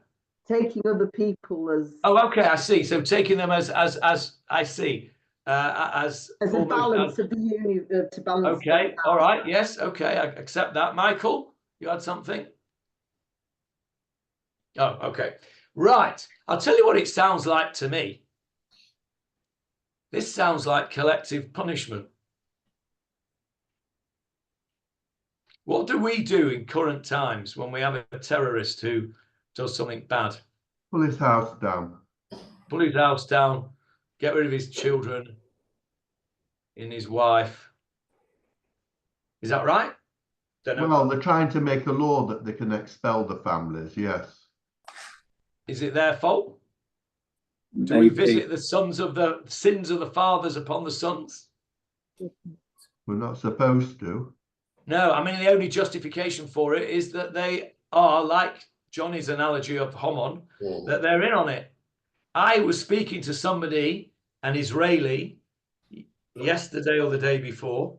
Taking other people as okay, I see. So taking them as I see as a balance of the union to balance. Okay. All right. Yes. Okay. I accept that. Michael, you had something? Oh, okay. Right. I'll tell you what it sounds like to me. This sounds like collective punishment. What do we do in current times when we have a terrorist who does something bad? Pull his house down. Pull his house down, get rid of his children and his wife. Is that right? Don't know. Well, they're trying to make a law that they can expel the families, yes. Is it their fault? Do Maybe. we visit the sins of the fathers upon the sons? We're not supposed to. No, I mean, the only justification for it is that they are, like Johnny's analogy of Haman, that they're in on it. I was speaking to somebody, an Israeli, yesterday or the day before,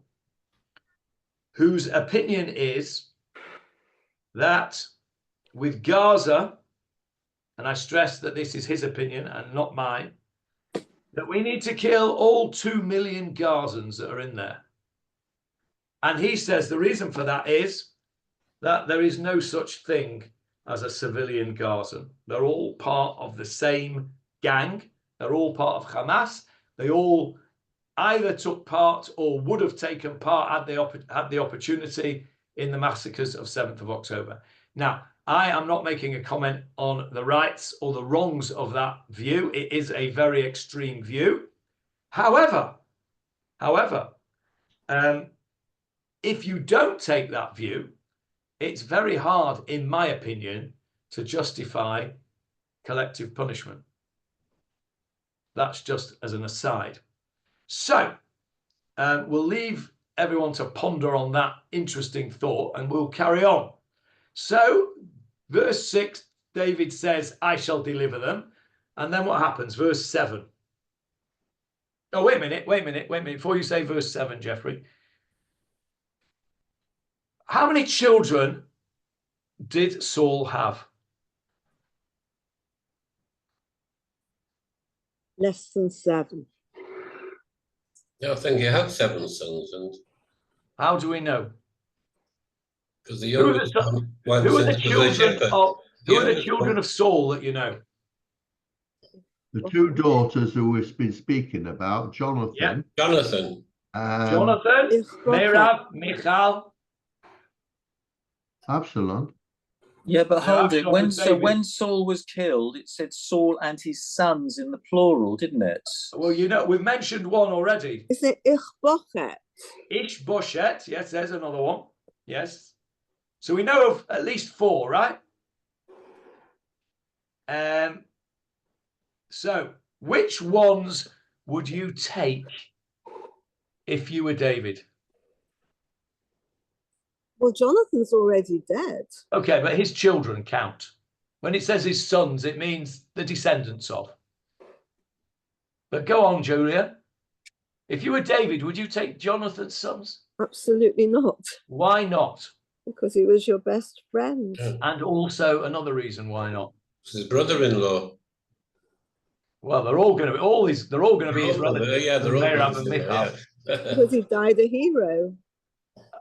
whose opinion is that with Gaza, and I stress that this is his opinion and not mine, that we need to kill all 2 million Gazans that are in there. And he says the reason for that is that there is no such thing as a civilian Gazan. They're all part of the same gang. They're all part of Hamas. They all either took part or would have taken part had the opportunity in the massacres of 7th of October. Now, I am not making a comment on the rights or the wrongs of that view. It is a very extreme view. However, if you don't take that view, it's very hard, in my opinion, to justify collective punishment. That's just as an aside. So we'll leave everyone to ponder on that interesting thought, and we'll carry on. So verse 6, David says, I shall deliver them. And then what happens? Verse 7. Oh, wait a minute. Before you say verse 7, Jeffrey, how many children did Saul have? Less than 7. Yeah, I think he had 7 sons, and How do we know? because the Who are youngest the, one went who are the into the children shepherd. of who are the youngest children one- of Saul that you know? The 2 daughters who we've been speaking about, Jonathan. Jonathan. Jonathan, Ishbosheth. Merav, Michal. Absalom. Yeah, but hold it. Absalom When was David. when Saul was killed, it said Saul and his sons in the plural, didn't it? Well, you know, we've mentioned one already. Is it Ishbosheth? Ishbosheth. Yes, there's another one. Yes. So we know of at least 4, right? So which ones would you take if you were David? Well, Jonathan's already dead. Okay, but his children count. When it says his sons, it means the descendants of. But go on, Julia. If you were David, would you take Jonathan's sons? Absolutely not, Why not? because he was your best friend. And also another reason why not. It's his brother-in-law. Well, they're all going to be his relatives. Yeah, they're all Merav his and brother, Michal. yeah. Because he died a hero.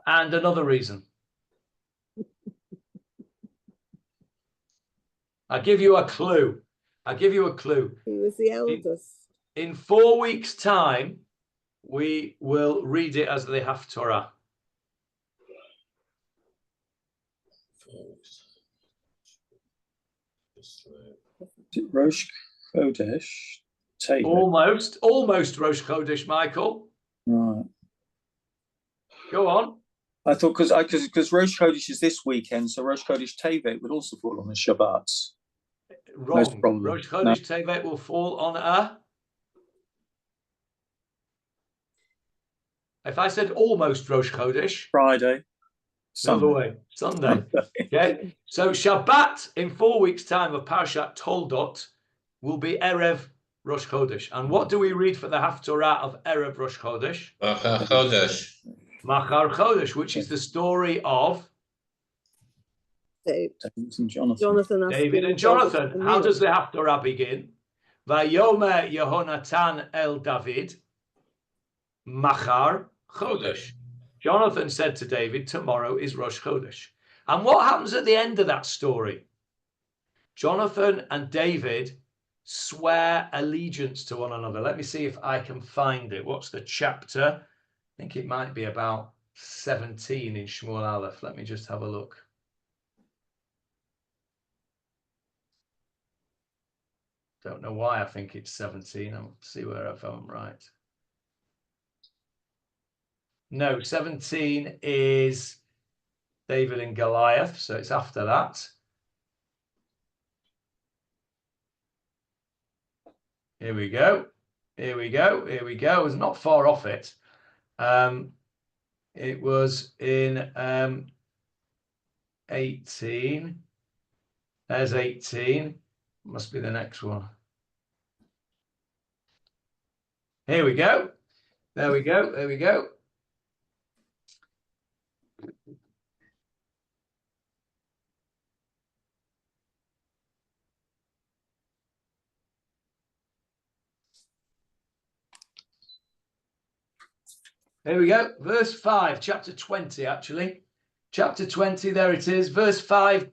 And another reason. I'll give you a clue. He was the eldest. In 4 weeks' time, we will read it as the Haftorah. Is it Rosh Chodesh? Tevet. Almost Rosh Chodesh, Michael. Right. Go on. I thought because Rosh Chodesh is this weekend, so Rosh Chodesh Tevet would also fall on the Shabbat. Most Wrong. probably. Rosh Chodesh Tevet will fall on a... If I said almost Rosh Chodesh... Friday. Another way. Sunday. Okay. So Shabbat in 4 weeks' time of Parashat Toldot will be Erev Rosh Chodesh. And what do we read for the Haftorah of Erev Rosh Chodesh? Machar Chodesh. Machar Chodesh, which is the story of David and David and Jonathan. How does the Haftorah begin? Vayomer Yehonatan el David Machar Chodesh. Jonathan said to David, tomorrow is Rosh Chodesh. And what happens at the end of that story? Jonathan and David swear allegiance to one another. Let me see if I can find it. What's the chapter? I think it might be about 17 in Shmuel Aleph. Let me just have a look. Don't know why I think it's 17. I'll see where I'm right. No, 17 is David and Goliath, so it's after that. Here we go. It was not far off it. It was in 18. There's 18. Must be the next one. Here we go. There we go. Here we go. Verse 5, chapter 20, actually. Chapter 20, there it is. Verse 5,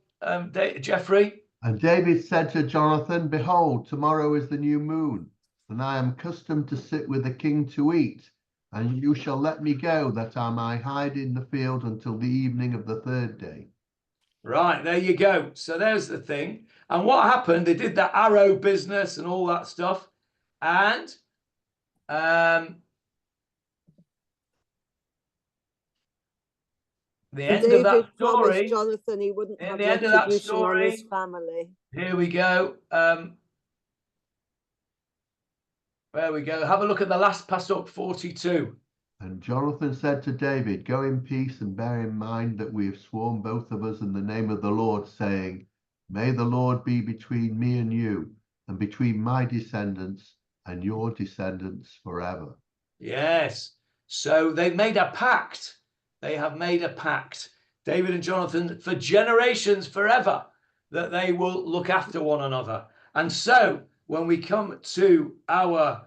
Jeffrey. And David said to Jonathan, behold, tomorrow is the new moon, and I am accustomed to sit with the king to eat. And you shall let me go, that I may hide in the field until the evening of the 3rd day. Right, there you go. So there's the thing. And what happened? They did that arrow business and all that stuff. And the end David of that promised story, Jonathan he wouldn't in have the end of that retribution on his story, family. here we go. There we go. Have a look at the last pasuk, 42. And Jonathan said to David, go in peace and bear in mind that we have sworn both of us in the name of the Lord, saying, may the Lord be between me and you, and between my descendants and your descendants forever. Yes. So they've made a pact. They have made a pact, David and Jonathan, for generations forever, that they will look after one another. And so when we come to our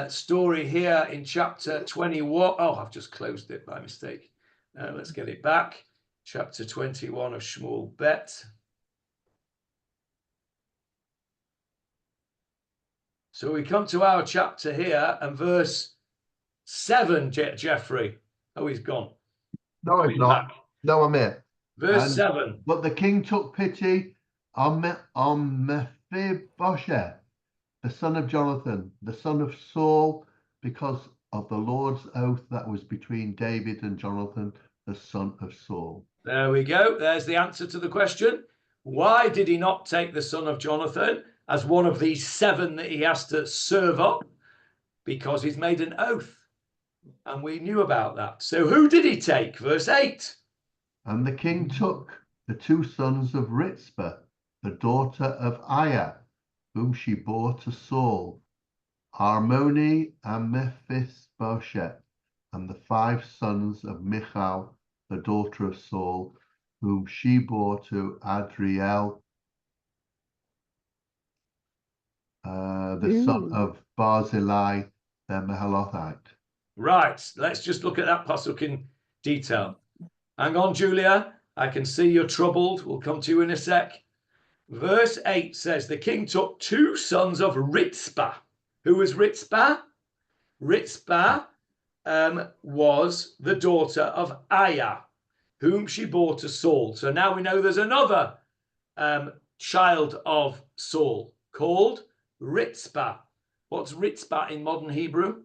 story here in chapter 21, oh, I've just closed it by mistake. Let's get it back. Chapter 21 of Shmuel Bet. So we come to our chapter here and verse 7, Jeffrey. Oh, he's gone. No, I'm not. No, I'm here. Verse 7. But the king took pity on Mephibosheth, the son of Jonathan, the son of Saul, because of the Lord's oath that was between David and Jonathan, the son of Saul. There we go. There's the answer to the question. Why did he not take the son of Jonathan as one of these 7 that he has to serve up? Because he's made an oath. And we knew about that. So who did he take? Verse 8. And the king took the 2 sons of Ritzpah, the daughter of Aiah, whom she bore to Saul, Armoni and Mephibosheth, and the 5 sons of Michal, the daughter of Saul, whom she bore to Adriel, the son of Barzillai, the Mahalothite. Right, let's just look at that pasuk in detail. Hang on, Julia. I can see you're troubled. We'll come to you in a sec. Verse 8 says, the king took 2 sons of Ritzpah. Who was Ritzpah? Ritzpah was the daughter of Aiah, whom she bore to Saul. So now we know there's another child of Saul called Ritzpah. What's Ritzpah in modern Hebrew?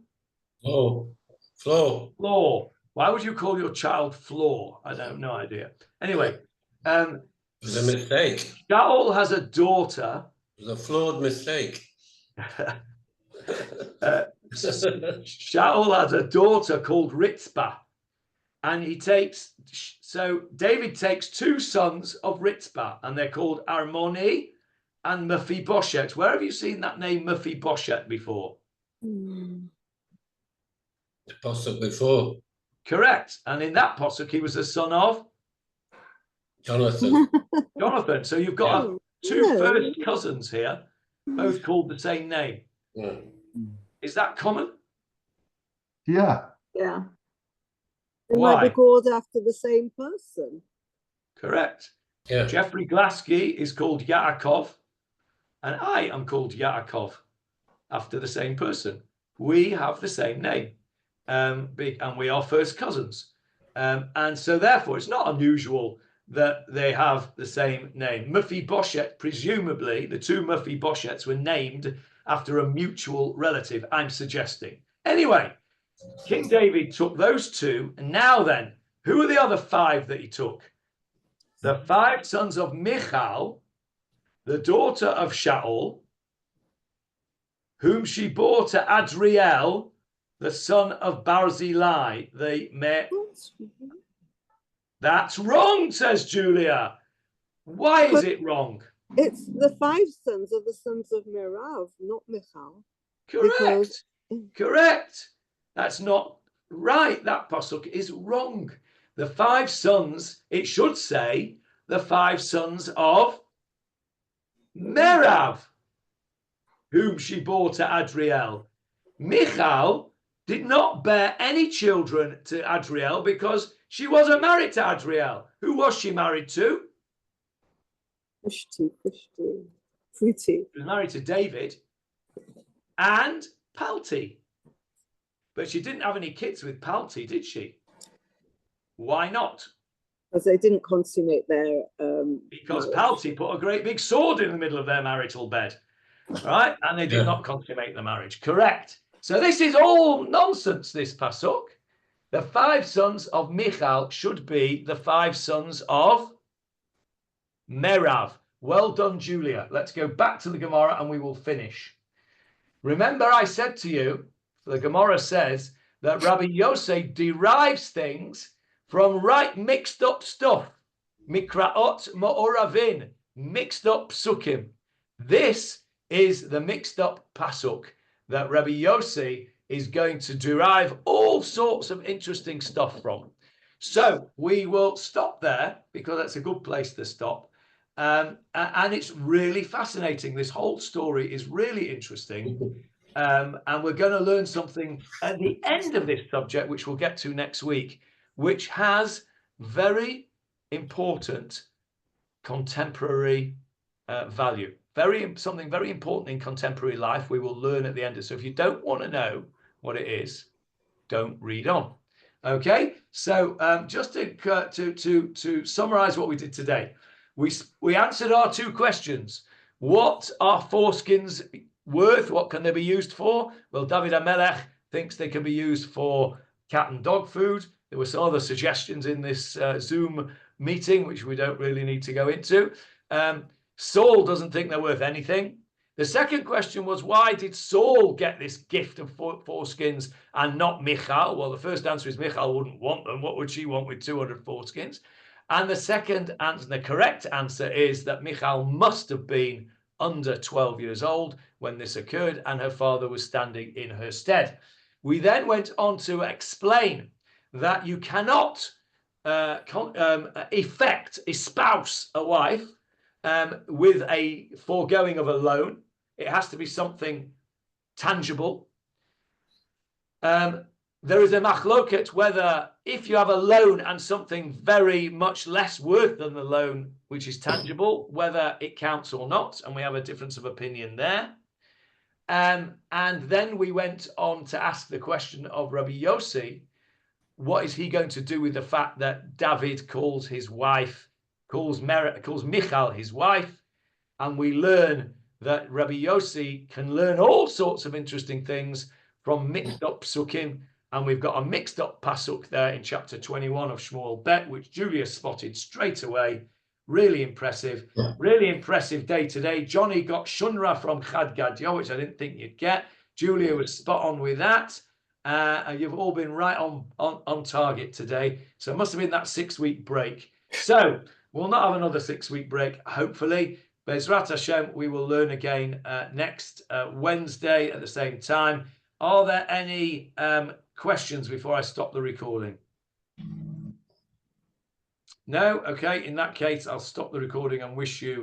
Floor. Floor. Why would you call your child Floor? I have no idea. Anyway, it was a mistake. Shaul has a daughter. It was a flawed mistake. Shaul has a daughter called Ritzpah, and David takes 2 sons of Ritzpah, and they're called Armoni and Mephibosheth. Where have you seen that name Mephibosheth before? The pasuk before. Correct. And in that pasuk, he was the son of Jonathan. Jonathan. So you've got 2 first cousins here, both called the same name. Yeah. Is that common? Yeah. Yeah. They Why? might be called after the same person. Correct. Yeah. Jeffrey Glaske is called Yaakov, and I am called Yaakov after the same person. We have the same name, and we are first cousins. And so therefore, it's not unusual that they have the same name. Mephibosheth, presumably, the 2 Mephibosheths were named after a mutual relative, I'm suggesting. Anyway, King David took those 2. And now then, who are the other 5 that he took? The 5 sons of Michal, the daughter of Shaul, whom she bore to Adriel, the son of Barzillai. That's wrong, says Julia. Why is it wrong? It's the 5 sons of the sons of Merav, not Michal. Correct. Correct. That's not right. That pasuk is wrong. The 5 sons, it should say, the 5 sons of Merav, whom she bore to Adriel. Michal did not bear any children to Adriel because she wasn't married to Adriel. Who was she married to? Fruity. She was married to David and Palti. But she didn't have any kids with Palti, did she? Why not? Because they didn't consummate their because marriage. Palti put a great big sword in the middle of their marital bed, right? And they did not consummate the marriage. Correct. So this is all nonsense, this pasuk. The 5 sons of Michal should be the 5 sons of Merav. Well done, Julia. Let's go back to the Gemarah and we will finish. Remember, I said to you, the Gemarah says that Rabbi Yosef derives things from right mixed up stuff. Mikraot ma'oravin, mixed up psukim. This is the mixed up pasuk that Rabbi Yossi is going to derive all sorts of interesting stuff from. So we will stop there because that's a good place to stop. And it's really fascinating. This whole story is really interesting. And we're going to learn something at the end of this subject, which we'll get to next week, which has very important contemporary value. Something very important in contemporary life we will learn at the end. So if you don't want to know what it is, don't read on. Okay, so just to summarize what we did today, we answered our two questions. What are foreskins worth? What can they be used for? Well, David HaMelech thinks they can be used for cat and dog food. There were some other suggestions in this Zoom meeting, which we don't really need to go into. Saul doesn't think they're worth anything. The second question was, why did Saul get this gift of foreskins and not Michal? Well, the first answer is Michal wouldn't want them. What would she want with 200 foreskins? And the second answer, the correct answer, is that Michal must have been under 12 years old when this occurred, and her father was standing in her stead. We then went on to explain that you cannot espouse a wife with a foregoing of a loan. It has to be something tangible. There is a machloket whether if you have a loan and something very much less worth than the loan, which is tangible, whether it counts or not, and we have a difference of opinion there. And then we went on to ask the question of Rabbi Yossi, what is he going to do with the fact that David calls Michal his wife? And we learn that Rabbi Yossi can learn all sorts of interesting things from mixed up psukim. And we've got a mixed up pasuk there in chapter 21 of Shmuel Bet, which Julia spotted straight away. Really impressive. Really impressive day today. Johnny got Shunra from Chad Gadya, which I didn't think you'd get. Julia was spot on with that. And you've all been right on target today. So it must have been that 6-week break. So we'll not have another 6-week break, hopefully. Bezrat Hashem, we will learn again next Wednesday at the same time. Are there any questions before I stop the recording? No? Okay, in that case, I'll stop the recording and wish you